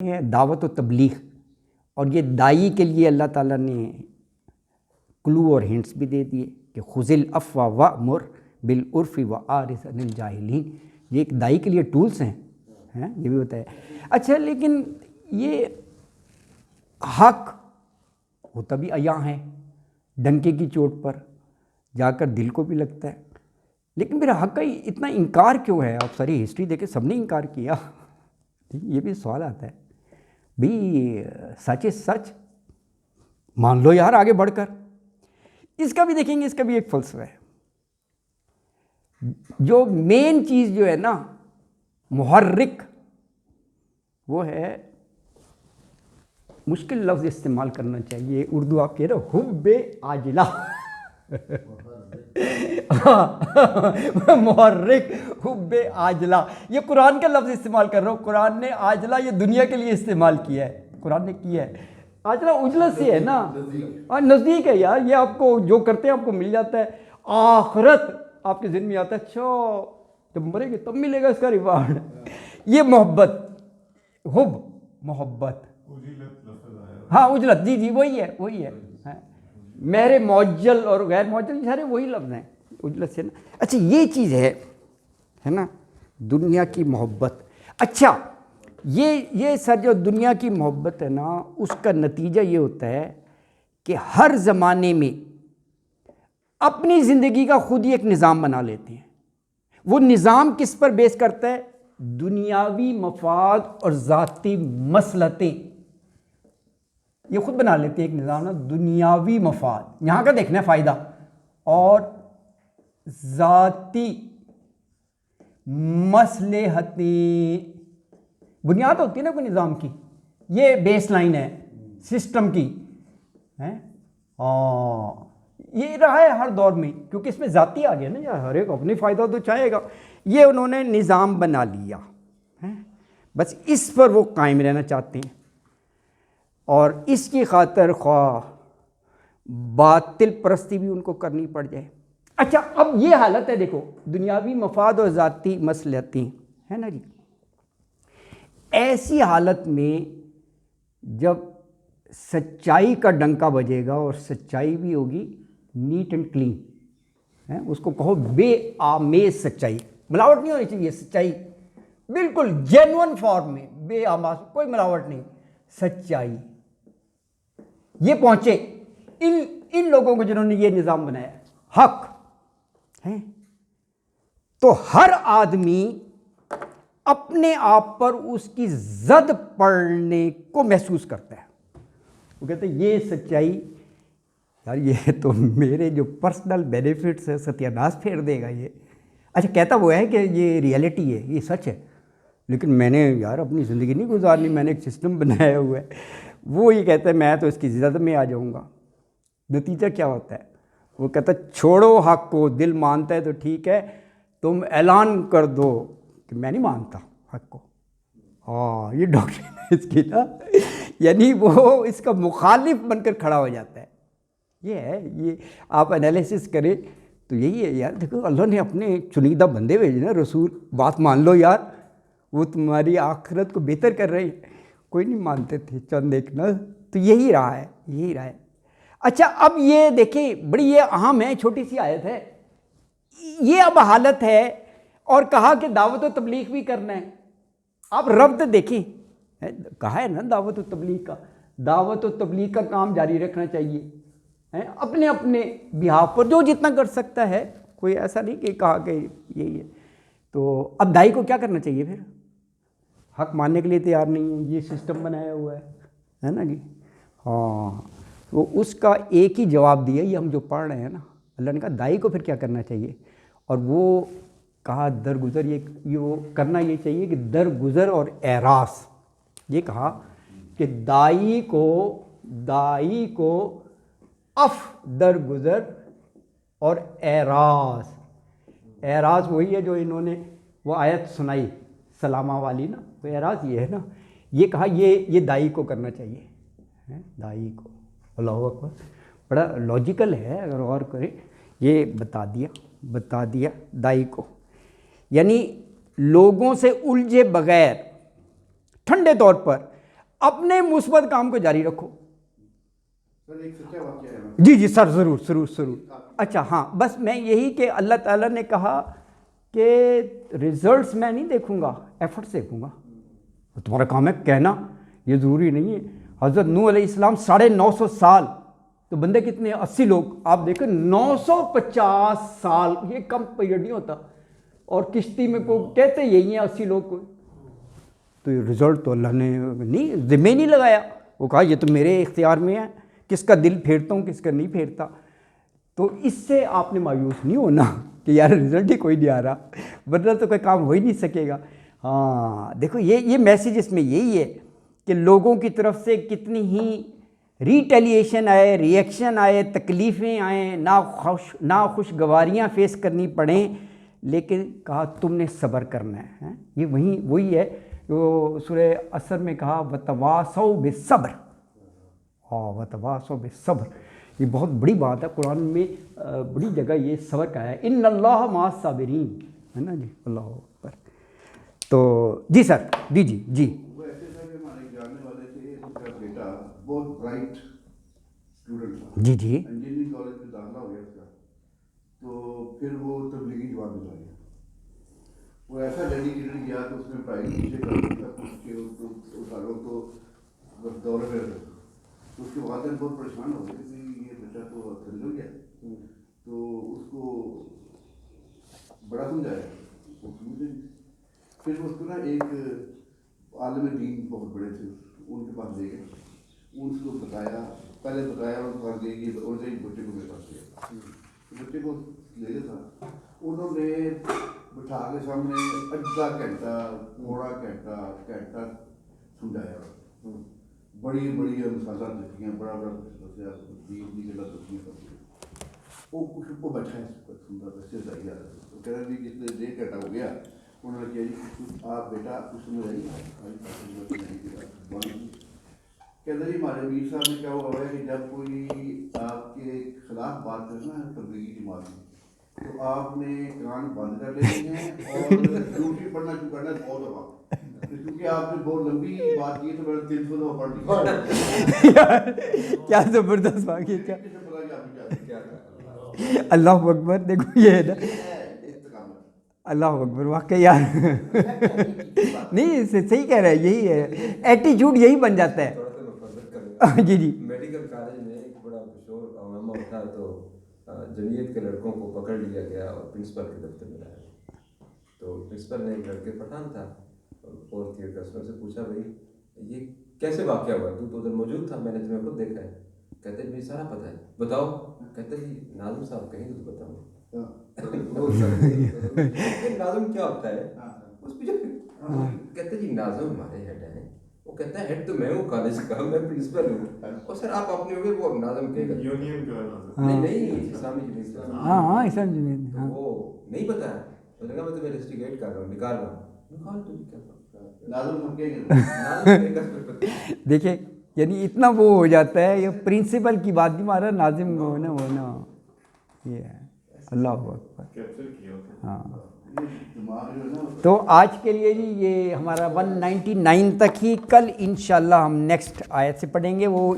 ہے دعوت و تبلیغ، اور یہ دائی کے لیے اللہ تعالیٰ نے کلو اور ہنٹس بھی دے دیے کہ خذ العفو وأمر بالعرف وأعرض عن الجاہلین. یہ ایک دائی کے لیے ٹولس ہیں، یہ بھی ہوتا ہے. اچھا لیکن یہ حق ہوتا بھی عیاں ہے، ڈنکے کی چوٹ پر جا کر دل کو بھی لگتا ہے، لیکن پھر حق کا اتنا انکار کیوں ہے؟ آپ ساری ہسٹری دیکھیں، سب نے انکار کیا. یہ بھی سوال آتا ہے بھئی سچ از سچ، مان لو یار آگے بڑھ کر. اس کا بھی دیکھیں گے، اس کا بھی ایک فلسفہ ہے. جو مین چیز جو ہے نا محرک، وہ ہے مشکل لفظ استعمال کرنا چاہیے، اردو آپ کہہ رہے ہو حب عاجلہ. محرک حب عاجلہ، یہ قرآن کا لفظ استعمال کر رہا ہوں. قرآن نے عاجلہ یہ دنیا کے لیے استعمال کیا ہے، قرآن نے کیا ہے. عاجلہ اجلت سے ہے نا، نزدیک ہے یار. یہ آپ کو جو کرتے ہیں آپ کو مل جاتا ہے. آخرت آپ کے ذہن میں آتا ہے، اچھا جب مرے گے تب ملے گا اس کا ریوارڈ. یہ محبت، حب محبت، ہاں اجلت، جی وہی ہے. میرے معجل اور غیر معجل سارے وہی لفظ ہیں اجلت سے نا. اچھا یہ چیز ہے نا دنیا کی محبت. اچھا یہ سر جو دنیا کی محبت ہے نا، اس کا نتیجہ یہ ہوتا ہے کہ ہر زمانے میں اپنی زندگی کا خود ہی ایک نظام بنا لیتے ہیں. وہ نظام کس پر بیس کرتا ہے؟ دنیاوی مفاد اور ذاتی مصلحتیں. یہ خود بنا لیتے ہیں ایک نظام نا، دنیاوی مفاد یہاں کا دیکھنا ہے فائدہ، اور ذاتی مصلحتیں. بنیاد ہوتی ہے نا کوئی نظام کی، یہ بیس لائن ہے سسٹم کی. یہ رہا ہے ہر دور میں، کیونکہ اس میں ذاتی آ گیا نا یار، ہر ایک اپنی فائدہ تو چاہے گا. یہ انہوں نے نظام بنا لیا، بس اس پر وہ قائم رہنا چاہتے ہیں، اور اس کی خاطر خواہ باطل پرستی بھی ان کو کرنی پڑ جائے. اچھا اب یہ حالت ہے، دیکھو دنیاوی مفاد اور ذاتی مصلحتیں ہے نا جی. ایسی حالت میں جب سچائی کا ڈنکا بجے گا، اور سچائی بھی ہوگی نیٹ اینڈ کلین، اس کو کہو بے آمیز سچائی، ملاوٹ نہیں ہونی چاہیے. سچائی بالکل جینون فارم میں، بے آمیز، کوئی ملاوٹ نہیں. سچائی یہ پہنچے ان لوگوں کو جنہوں نے یہ نظام بنایا حق ہے، تو ہر آدمی اپنے آپ پر اس کی زد پڑنے کو محسوس کرتا ہے. وہ کہتے ہیں یہ سچائی یار، یہ تو میرے جو پرسنل بینیفٹس ہے ستیہ ناش پھیر دے گا یہ. اچھا کہتا وہ ہے کہ یہ ریئلٹی ہے، یہ سچ ہے، لیکن میں نے یار اپنی زندگی نہیں گزارنی، میں نے ایک سسٹم بنایا ہوا ہے. وہ یہ کہتا ہے میں تو اس کی زد میں آ جاؤں گا. نتیجہ کیا ہوتا ہے؟ وہ کہتا ہے چھوڑو حق کو، دل مانتا ہے تو ٹھیک ہے، تم اعلان کر دو کہ میں نہیں مانتا حق کو. ہاں یہ ڈاکٹرین ہے اس کی نا، یعنی وہ اس کا مخالف بن کر کھڑا ہو جاتا ہے. یہ ہے، یہ آپ انالیسس کریں تو یہی ہے یار. دیکھو اللہ نے اپنے چنیدہ بندے بھیجے نا رسول، بات مان لو یار، وہ تمہاری آخرت کو بہتر کر رہے ہیں. کوئی نہیں مانتے تھے چند ایک نا. تو یہی رہا ہے. اچھا اب یہ دیکھیں بڑی یہ اہم ہے، چھوٹی سی آیت ہے. یہ اب حالت ہے، اور کہا کہ دعوت و تبلیغ بھی کرنا ہے. آپ ربط دیکھیں، کہا ہے نا دعوت و تبلیغ کا، دعوت و تبلیغ کا کام جاری رکھنا چاہیے اپنے اپنے بہاف پر، جو جتنا کر سکتا ہے. کوئی ایسا نہیں کہ کہا کہ یہی ہے. تو اب دائی کو کیا کرنا چاہیے پھر؟ حق ماننے کے لیے تیار نہیں ہے، یہ سسٹم بنایا ہوا ہے نا جی. ہاں وہ اس کا ایک ہی جواب دیا، یہ ہم جو پڑھ رہے ہیں نا. اللہ نے کہا دائی کو پھر کیا کرنا چاہیے، اور وہ کہا درگزر، یہ وہ کرنا یہ چاہیے کہ درگزر اور اعراض. یہ کہا کہ دائی کو درگزر اور اعراض وہی ہے جو انہوں نے وہ آیت سنائی سلامہ والی نا، وہ اعراض یہ ہے نا. یہ کہا یہ دائی کو کرنا چاہیے، دائی کو. اللہ اکبر، بڑا لاجیکل ہے اگر غور کریں. یہ بتا دیا دائی کو، یعنی لوگوں سے الجھے بغیر ٹھنڈے طور پر اپنے مثبت کام کو جاری رکھو. سر ایک سچا واقعہ ہے. جی جی سر ضرور ضرور ضرور. اچھا ہاں بس میں یہی کہ اللہ تعالیٰ نے کہا کہ ریزلٹس میں نہیں دیکھوں گا، ایفرٹس دیکھوں گا. تمہارا کام ہے کہنا، یہ ضروری نہیں ہے. حضرت نوح علیہ السلام 950 سال، تو بندے کتنے ہیں؟ 80 لوگ. آپ دیکھیں 950 سال، یہ کم پیریڈ نہیں ہوتا. اور کشتی میں کو کہتے یہی ہیں 80 لوگ کو. تو یہ رزلٹ تو اللہ نے نہیں ذمہ نہیں لگایا، وہ کہا یہ تو میرے اختیار میں ہے، کس کا دل پھیرتا ہوں کس کا نہیں پھیرتا. تو اس سے آپ نے مایوس نہیں ہونا کہ یار رزلٹ ہی کوئی نہیں آ رہا، ورنہ تو کوئی کام ہو ہی نہیں سکے گا. ہاں دیکھو یہ میسیج اس میں یہی ہے کہ لوگوں کی طرف سے کتنی ہی ریٹیلیشن آئے، ریئیکشن آئے، تکلیفیں آئیں، ناخوشگواریاں فیس کرنی پڑیں، لیکن کہا تم نے صبر کرنا ہے. یہ وہی ہے جو سورہ عصر میں کہا وتواصوا بالصبر. ہاں وتواصوا بالصبر، یہ بہت بڑی بات ہے. قرآن میں بڑی جگہ یہ صبر کا ہے، ان اللہ مع الصابرین، ہے نا جی. اللہ اکبر. تو جی سر جی جی جی. وہ ایسے تھا کہ ہمارے جاننے والے تھے، ان کا بیٹا بہت برائٹ اسٹوڈنٹ تھا. جی جی. انجینئرنگ کالج میں داخلہ ہو گیا اس کا. تو پھر وہ تبلیغی جماعت میں آ گیا. وہ ایسا ڈیڈیکیٹڈ گیا کہ اس نے پڑھائی نیچے کر دی تھا، اس کے سالوں تو بس دورے پہ رہے. تو اس کے والدین بہت پریشان ہو گئے کہ یہ بیٹا تو ہو گیا. تو اس کو بڑا سمجھایا، وہ سمجھے. پھر اس کو نا ایک عالم دین بہت بڑے تھے، ان کے پاس لے گئے. ان کو بتایا، پہلے بتایا ان کو لے گئی اور بچے کو میرے پاس لیا. بچے کو لے گیا تھا، انہوں نے بٹھا کے سامنے آدھا گھنٹہ پونا گھنٹہ سمجھایا. بڑی بڑی مثالات دیکھیاں، بڑا کچھ دسیا، دین کی گلا دسیاں. وہ کچھ کو بیٹھا ہے سنتا بچے سے آئی آ رہا. وہ کہہ رہے کہ جتنے 1.5 گھنٹہ ہو گیا. انہوں نے کہا جی آپ بیٹا کچھ سمجھ آئی کہتے جی ہمارے میر صاحب نے کیا ہوا ہے کہ جب کوئی آپ کے خلاف بات کرنا ہے تبلیغی جماعت میں، تو آپ نے کان بند کر لینے ہیں اور ڈیوٹی پڑھنا شروع کرنا ہے 100 دفعہ. کیونکہ آپ نے بہت لمبی بات کی تو میں نے 300 دفعہ پڑھ لی. کیا زبردست بات ہے. اللہ اکبر. دیکھو یہ ہے نا، اللہ اکبر واقعی یار. نہیں صحیح کہہ رہے ہیں، یہی ہے ایٹیچیوڈ، یہی بن جاتا ہے. جی جی. میڈیکل کالج میں ایک بڑا مشہور ہنگامہ اٹھا تو جمعیت کے لڑکوں کو پکڑ لیا گیا اور پرنسپل کے دفتر میں لایا. تو پرنسپل نے ایک لڑکے پٹھان تھا، فورتھ ایئر کا، اس سے پوچھا بھائی یہ کیسے واقعہ ہوا؟ تو ادھر موجود تھا، میں نے تمہیں خود دیکھا ہے. کہتے ہیں مجھے سارا پتہ ہے، بتاؤ. کہتے جی ناظم صاحب کہیں تو بتاؤ. ناظم کیا ہوتا ہے؟ کہتے جی ناظم ہمارے ہیڈ ہیں. وہ کہتا ہے ہیڈ تو میں ہوں کالج کا، میں پرنسپل ہوں. اور سر آپ اپنے ہوگے وہ ناظم کہے گا یونین کا. نہیں اسلامی یونیورسٹی. ہاں اسلامی یونیورسٹی. وہ نہیں پتا ہے. تو نے کہا میں تمہیں انویسٹیگیٹ کر رہا ہوں، نکال رہا ہوں. نکال تو کیا ناظم کہے گا. دیکھیں یعنی اتنا وہ ہو جاتا ہے، یہ پرنسپل کی بات نہیں مارا، ناظم ہونا یہ ہے. اللہ اکبر. ہاں تو آج کے لیے جی یہ ہمارا 199 تک ہی. کل انشاءاللہ ہم نیکسٹ آیت سے پڑھیں گے. وہ